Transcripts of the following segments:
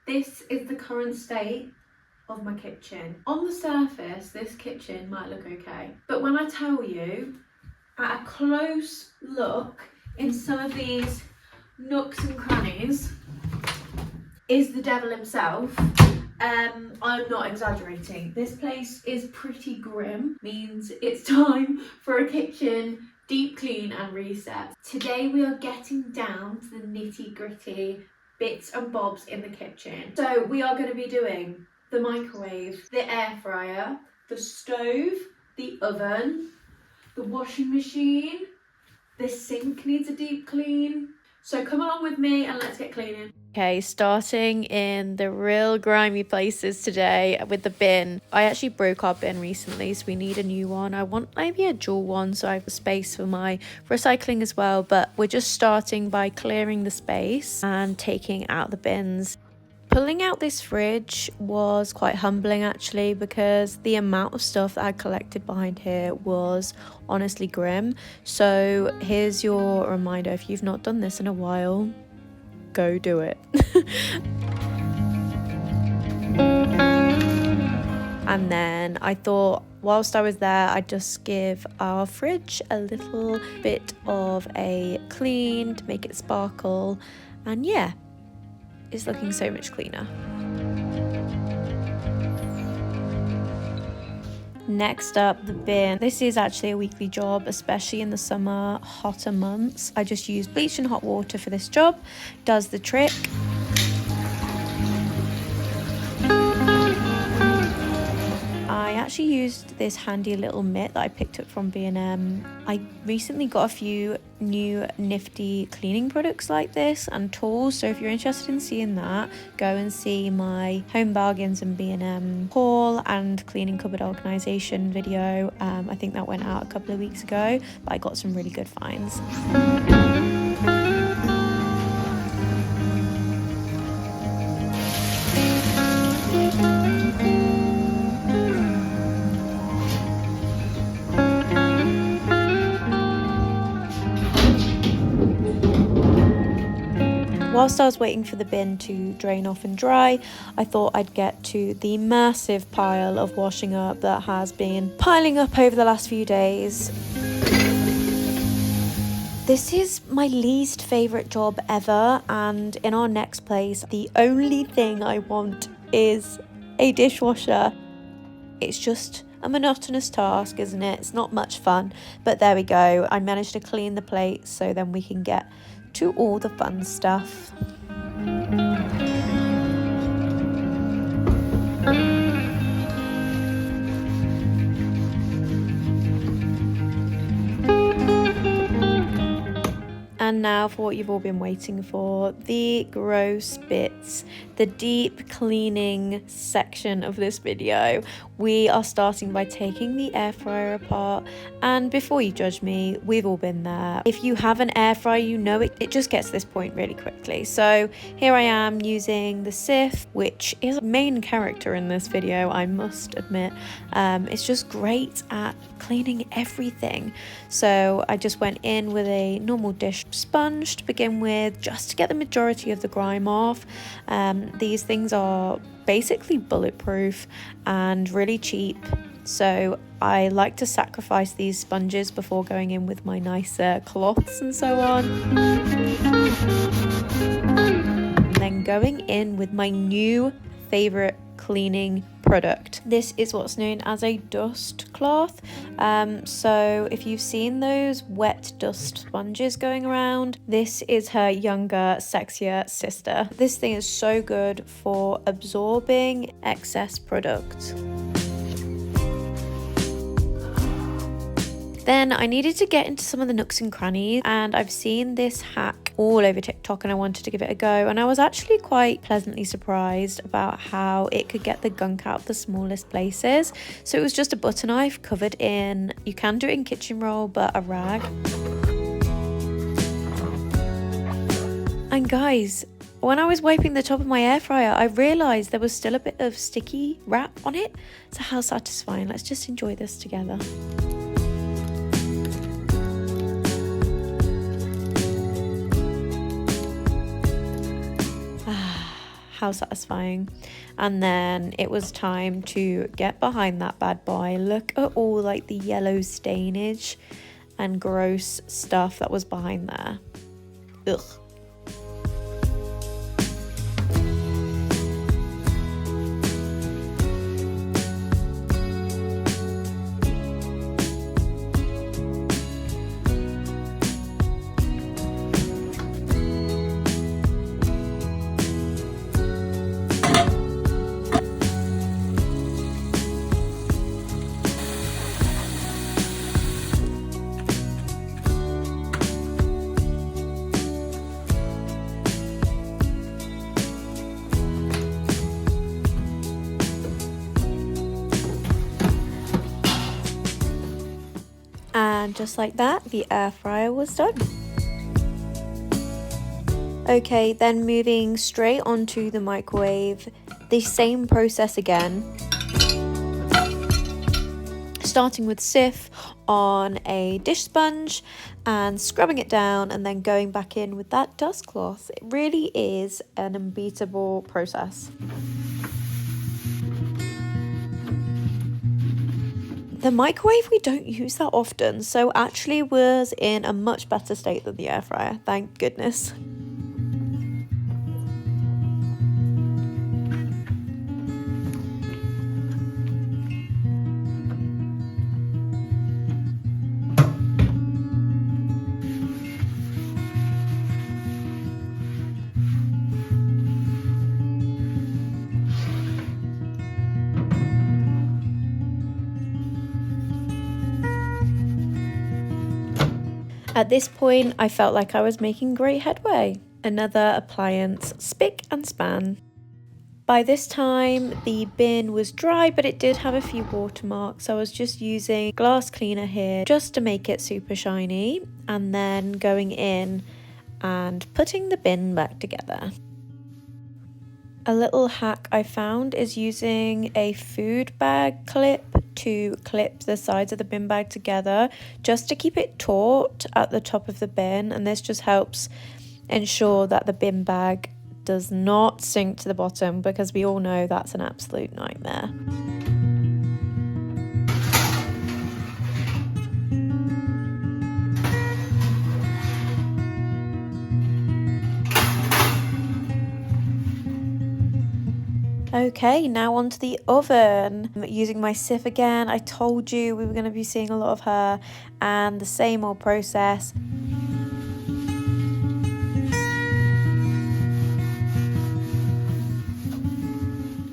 This is the current state of my kitchen. On the surface, this kitchen might look okay, but when I tell you, at a close look in some of these nooks and crannies is the devil himself. I'm not exaggerating. This place is pretty grim, means it's time for a kitchen deep clean and reset. Today we are getting down to the nitty gritty bits and bobs in the kitchen. So we are going to be doing the microwave, the air fryer, the stove, the oven, the washing machine, the sink needs a deep clean. So come along with me and let's get cleaning. Okay, starting in the real grimy places today with the bin. I actually broke our bin recently, so we need a new one. I want maybe a dual one so I have space for my recycling as well, but we're just starting by clearing the space and taking out the bins. Pulling out this fridge was quite humbling actually, because the amount of stuff that I collected behind here was honestly grim. So here's your reminder, if you've not done this in a while, go do it. And then I thought whilst I was there, I'd just give our fridge a little bit of a clean to make it sparkle, and yeah, it's looking so much cleaner. Next up, the bin. This is actually a weekly job, especially in the summer, hotter months. I just use bleach and hot water for this job. Does the trick. I actually used this handy little mitt that I picked up from B&M. I recently got a few new nifty cleaning products like this and tools, so if you're interested in seeing that, go and see my Home Bargains and B&M haul and cleaning cupboard organisation video. I think that went out a couple of weeks ago, but I got some really good finds. Whilst I was waiting for the bin to drain off and dry, I thought I'd get to the massive pile of washing up that has been piling up over the last few days. This is my least favourite job ever, and in our next place, the only thing I want is a dishwasher. It's just a monotonous task, isn't it? It's not much fun, but there we go. I managed to clean the plates, so then we can get to all the fun stuff. And now for what you've all been waiting for, the gross bits, the deep cleaning section of this video. We are starting by taking the air fryer apart, and before you judge me, we've all been there. If you have an air fryer, you know it just gets to this point really quickly. So here I am using the Sif, which is a main character in this video, I must admit. It's just great at cleaning everything. So I just went in with a normal dish sponge to begin with, just to get the majority of the grime off. These things are basically bulletproof and really cheap, so I like to sacrifice these sponges before going in with my nicer cloths and so on. And then going in with my new favourite cleaning product. This is what's known as a dust cloth. So if you've seen those wet dust sponges going around, this is her younger, sexier sister. This thing is so good for absorbing excess product. Then I needed to get into some of the nooks and crannies, and I've seen this hack all over TikTok and I wanted to give it a go, and I was actually quite pleasantly surprised about how it could get the gunk out of the smallest places. So it was just a butter knife covered in, you can do it in kitchen roll, but a rag. And guys, when I was wiping the top of my air fryer, I realised there was still a bit of sticky wrap on it. So how satisfying. Let's just enjoy this together. How satisfying. And then it was time to get behind that bad boy. Look at all like the yellow stainage and gross stuff that was behind there. Ugh. And just like that, the air fryer was done. Okay, then moving straight onto the microwave, the same process again. Starting with Cif on a dish sponge and scrubbing it down and then going back in with that dust cloth. It really is an unbeatable process. The microwave we don't use that often, so actually was in a much better state than the air fryer, thank goodness. At this point, I felt like I was making great headway. Another appliance, spick and span. By this time, the bin was dry, but it did have a few watermarks. I was just using glass cleaner here just to make it super shiny, and then going in and putting the bin back together. A little hack I found is using a food bag clip to clip the sides of the bin bag together just to keep it taut at the top of the bin, and this just helps ensure that the bin bag does not sink to the bottom, because we all know that's an absolute nightmare. Okay, now onto the oven. I'm using my Cif again. I told you we were going to be seeing a lot of her, and the same old process.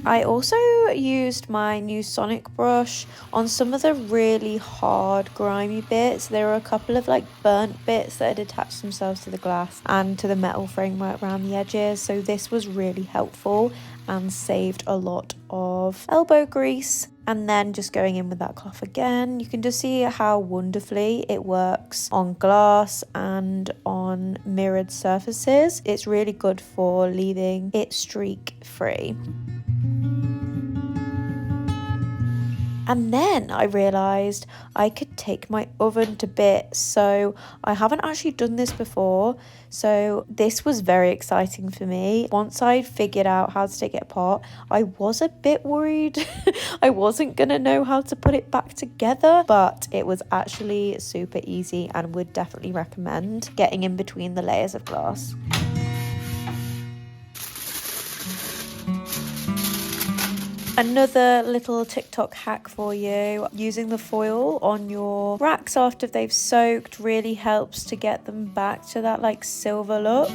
I also used my new Sonic brush on some of the really hard, grimy bits. There were a couple of like burnt bits that had attached themselves to the glass and to the metal framework around the edges. So this was really helpful and saved a lot of elbow grease. And then just going in with that cloth again, you can just see how wonderfully it works on glass and on mirrored surfaces. It's really good for leaving it streak free. And then I realised I could take my oven to bits. So I haven't actually done this before. So this was very exciting for me. Once I figured out how to take it apart, I was a bit worried I wasn't going to know how to put it back together. But it was actually super easy, and would definitely recommend getting in between the layers of glass. Another little TikTok hack for you, using the foil on your racks after they've soaked really helps to get them back to that like silver look.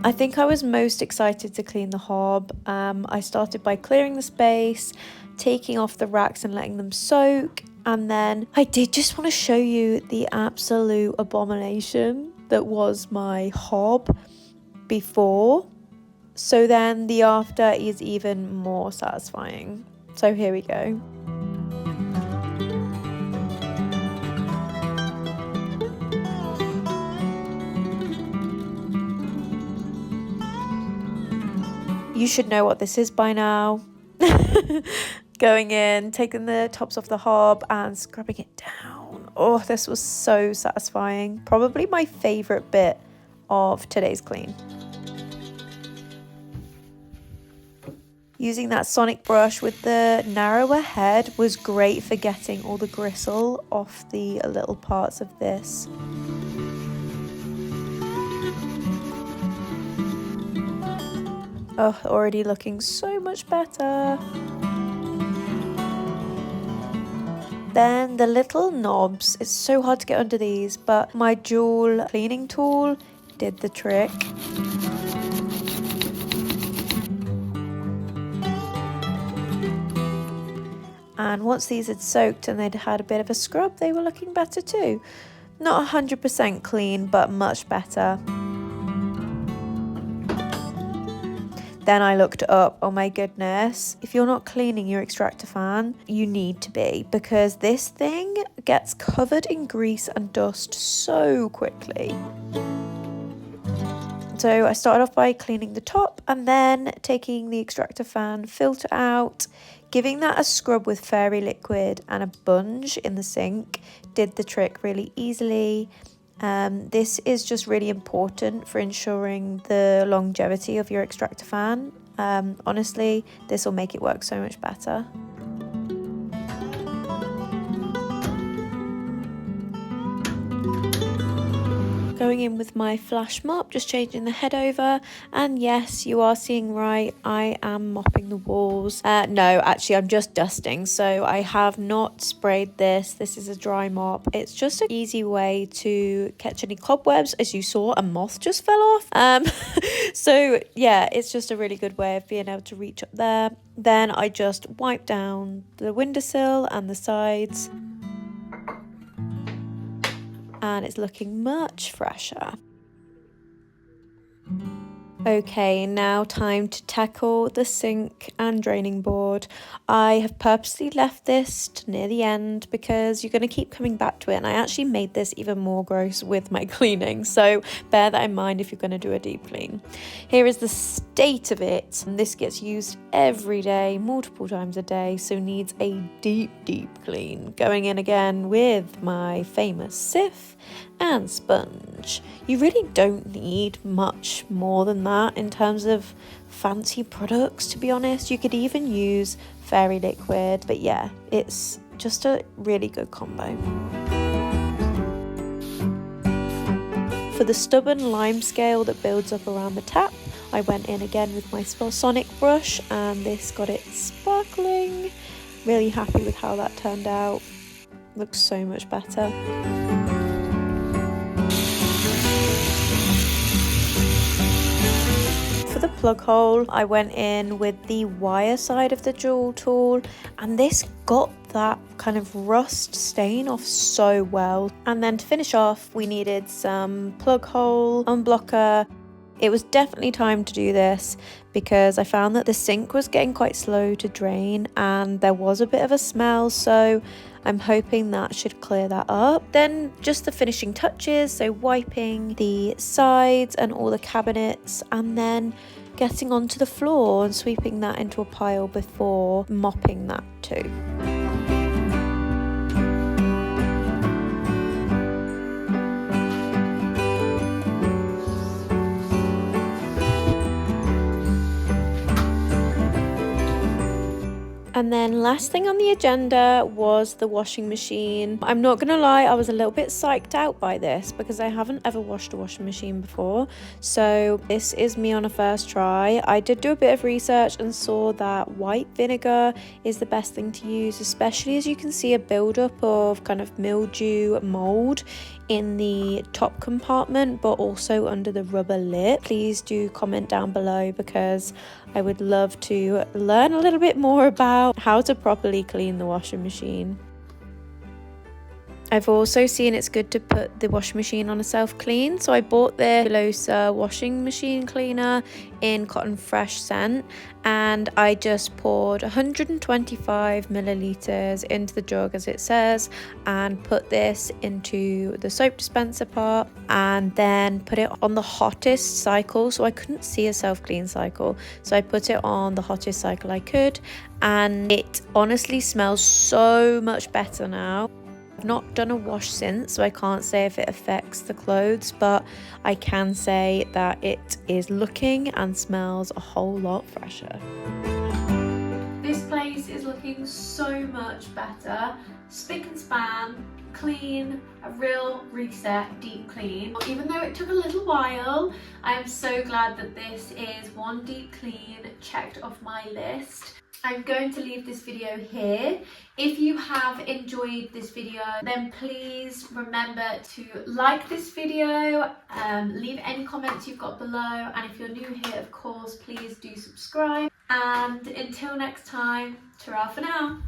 I think I was most excited to clean the hob. I started by clearing the space, taking off the racks and letting them soak. And then I did just want to show you the absolute abomination that was my hob before. So then the after is even more satisfying. So here we go. You should know what this is by now. Going in, taking the tops off the hob and scrubbing it down. Oh, this was so satisfying. Probably my favourite bit of today's clean. Using that sonic brush with the narrower head was great for getting all the gristle off the little parts of this. Oh, already looking so much better. Then the little knobs, it's so hard to get under these, but my dual cleaning tool did the trick. And once these had soaked and they'd had a bit of a scrub, they were looking better too. Not 100% clean, but much better. Then I looked up, oh my goodness, if you're not cleaning your extractor fan, you need to be, because this thing gets covered in grease and dust so quickly. So I started off by cleaning the top and then taking the extractor fan filter out, giving that a scrub with fairy liquid and a sponge in the sink did the trick really easily. This is just really important for ensuring the longevity of your extractor fan. Honestly, this will make it work so much better. Going in with my flash mop, just changing the head over, and yes, you are seeing right, I am mopping the walls. No, actually I'm just dusting, so I have not sprayed this. This is a dry mop. It's just an easy way to catch any cobwebs. As you saw, a moth just fell off. So yeah, it's just a really good way of being able to reach up there. Then I just wipe down the windowsill and the sides, and it's looking much fresher. Okay, now time to tackle the sink and draining board. I have purposely left this to near the end because you're going to keep coming back to it, and I actually made this even more gross with my cleaning, so bear that in mind if you're going to do a deep clean. Here is the state of it. This gets used every day, multiple times a day, so needs a deep clean. Going in again with my famous sieve and sponge. You really don't need much more than that in terms of fancy products, to be honest. You could even use fairy liquid, but yeah, it's just a really good combo. For the stubborn lime scale that builds up around the tap, I went in again with my sonic brush, and this got it sparkling. Really happy with how that turned out. Looks so much better. For the plug hole, I went in with the wire side of the dual tool, and this got that kind of rust stain off so well. And then to finish off, we needed some plug hole unblocker. It was definitely time to do this because I found that the sink was getting quite slow to drain and there was a bit of a smell, so I'm hoping that should clear that up. Then just the finishing touches, so wiping the sides and all the cabinets, and then getting onto the floor and sweeping that into a pile before mopping that too. And then last thing on the agenda was the washing machine. I'm not gonna lie, I was a little bit psyched out by this because I haven't ever washed a washing machine before. So this is me on a first try. I did do a bit of research and saw that white vinegar is the best thing to use, especially as you can see a buildup of kind of mildew mold in the top compartment, but also under the rubber lip. Please do comment down below because I would love to learn a little bit more about how to properly clean the washing machine. I've also seen it's good to put the washing machine on a self-clean. So I bought the Velosa washing machine cleaner in Cotton Fresh scent, and I just poured 125 milliliters into the jug as it says, and put this into the soap dispenser part, and then put it on the hottest cycle. So I couldn't see a self-clean cycle, so I put it on the hottest cycle I could, and it honestly smells so much better now. I've not done a wash since, so I can't say if it affects the clothes, but I can say that it is looking and smells a whole lot fresher. This place is looking so much better. Spick and span, clean, a real reset, deep clean. Even though it took a little while, I'm so glad that this is one deep clean checked off my list. I'm going to leave this video here. If you have enjoyed this video, then please remember to like this video, leave any comments you've got below, and if you're new here, of course, please do subscribe. And until next time, ta-ra for now.